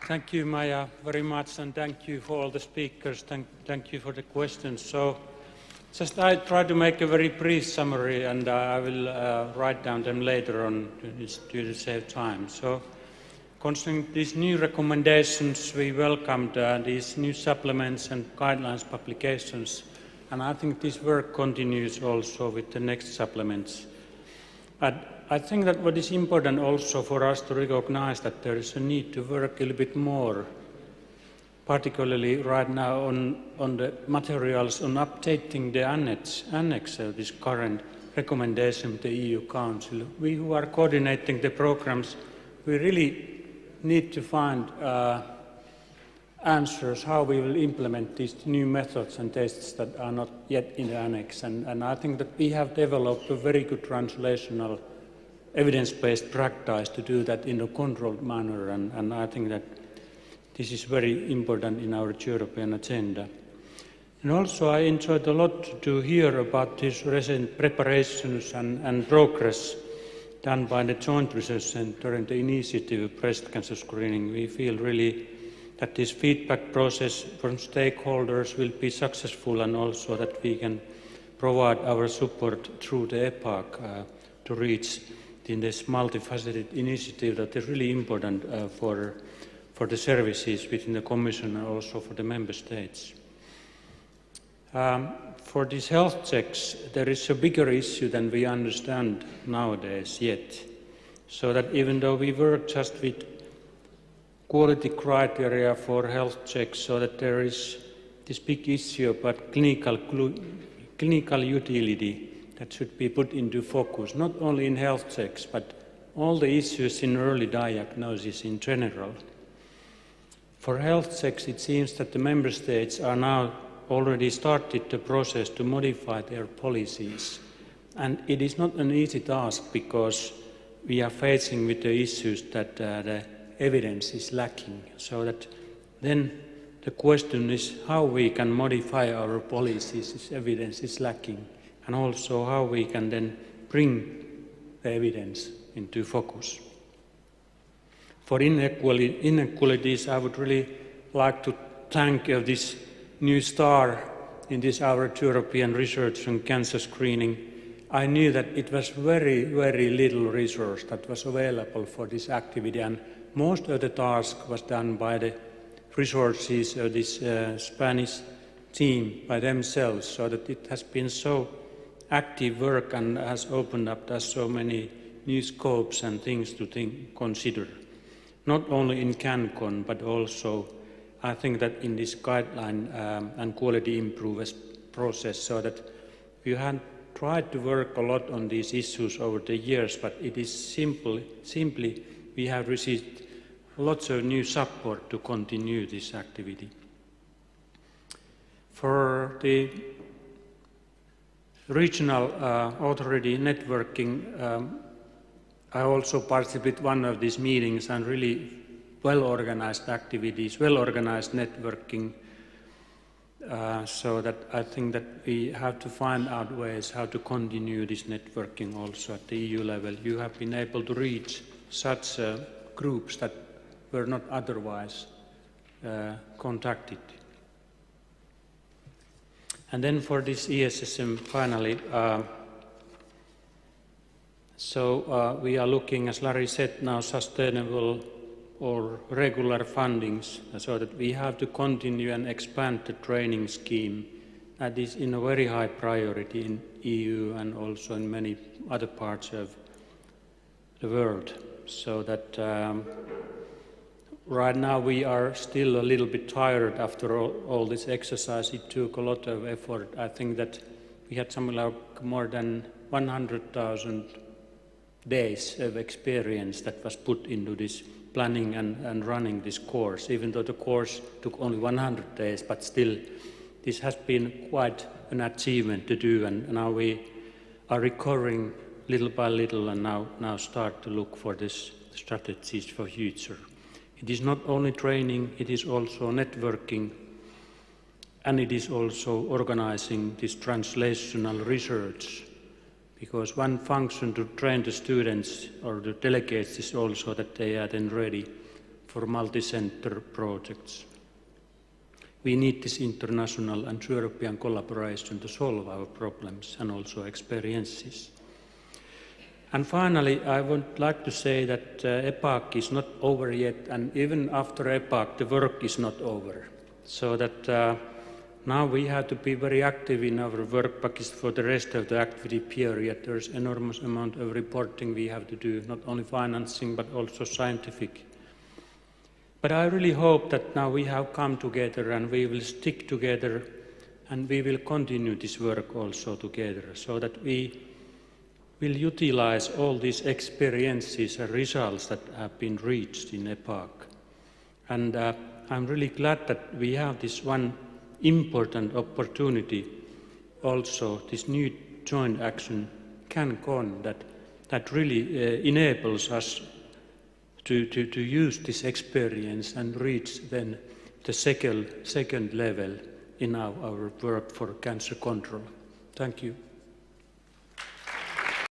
Thank you, Maya, very much, and thank you for all the speakers. Thank you for the questions. So, I try to make a very brief summary, and I will write down them later on to save time. So, concerning these new recommendations, we welcomed these new supplements and guidelines publications, and I think this work continues also with the next supplements. I think that what is important also for us to recognize that there is a need to work a little bit more, particularly right now on the materials, on updating the annex of this current recommendation of the EU Council. We who are coordinating the programs, we really need to find answers how we will implement these new methods and tests that are not yet in the annex. And I think that we have developed a very good translational evidence-based practice to do that in a controlled manner, and I think that this is very important in our European agenda. And also I enjoyed a lot to hear about these recent preparations and progress done by the Joint Research Centre and the initiative of breast cancer screening. We feel really that this feedback process from stakeholders will be successful, and also that we can provide our support through the EPAAC to reach in this multifaceted initiative that is really important for the services within the Commission and also for the Member States. For these health checks, there is a bigger issue than we understand nowadays yet. So that even though we work just with quality criteria for health checks, so that there is this big issue about clinical utility that should be put into focus, not only in health checks, but all the issues in early diagnosis in general. For health checks, it seems that the Member States are now already started the process to modify their policies. And it is not an easy task, because we are facing with the issues that the evidence is lacking. So that then the question is how we can modify our policies if evidence is lacking, and also how we can then bring the evidence into focus. For inequalities, I would really like to thank this new star in this our European research on cancer screening. I knew that it was very, very little resource that was available for this activity, and most of the task was done by the resources of this Spanish team by themselves, so that it has been so active work and has opened up us so many new scopes and things to consider, not only in CanCon, but also I think that in this guideline and quality improvement process, so that we have tried to work a lot on these issues over the years, but it is simply we have received lots of new support to continue this activity. For the regional authority networking, I also participate in one of these meetings, and really well-organized activities, well-organized networking, so that I think that we have to find out ways how to continue this networking also at the EU level. You have been able to reach such groups that were not otherwise contacted. And then for this ESSM finally, we are looking, as Larry said, now sustainable or regular fundings, so that we have to continue and expand the training scheme. That is in a very high priority in EU and also in many other parts of the world. So that right now we are still a little bit tired after all this exercise. It took a lot of effort. I think that we had something like more than 100,000 days of experience that was put into this planning and running this course, even though the course took only 100 days, but still this has been quite an achievement to do, and now we are recovering little by little, and now start to look for this strategies for future. It is not only training, it is also networking, and it is also organizing this translational research, because one function to train the students or the delegates is also that they are then ready for multi-center projects. We need this international and European collaboration to solve our problems and also experiences. And finally, I would like to say that EPAAC is not over yet, and even after EPAAC, the work is not over. So that now we have to be very active in our work package for the rest of the activity period. There's enormous amount of reporting we have to do, not only financing but also scientific. But I really hope that now we have come together and we will stick together and we will continue this work also together so that we will utilize all these experiences and results that have been reached in EPAAC. And I'm really glad that we have this one important opportunity also, this new joint action CanCon that really enables us to use this experience and reach then the second level in our work for cancer control. Thank you.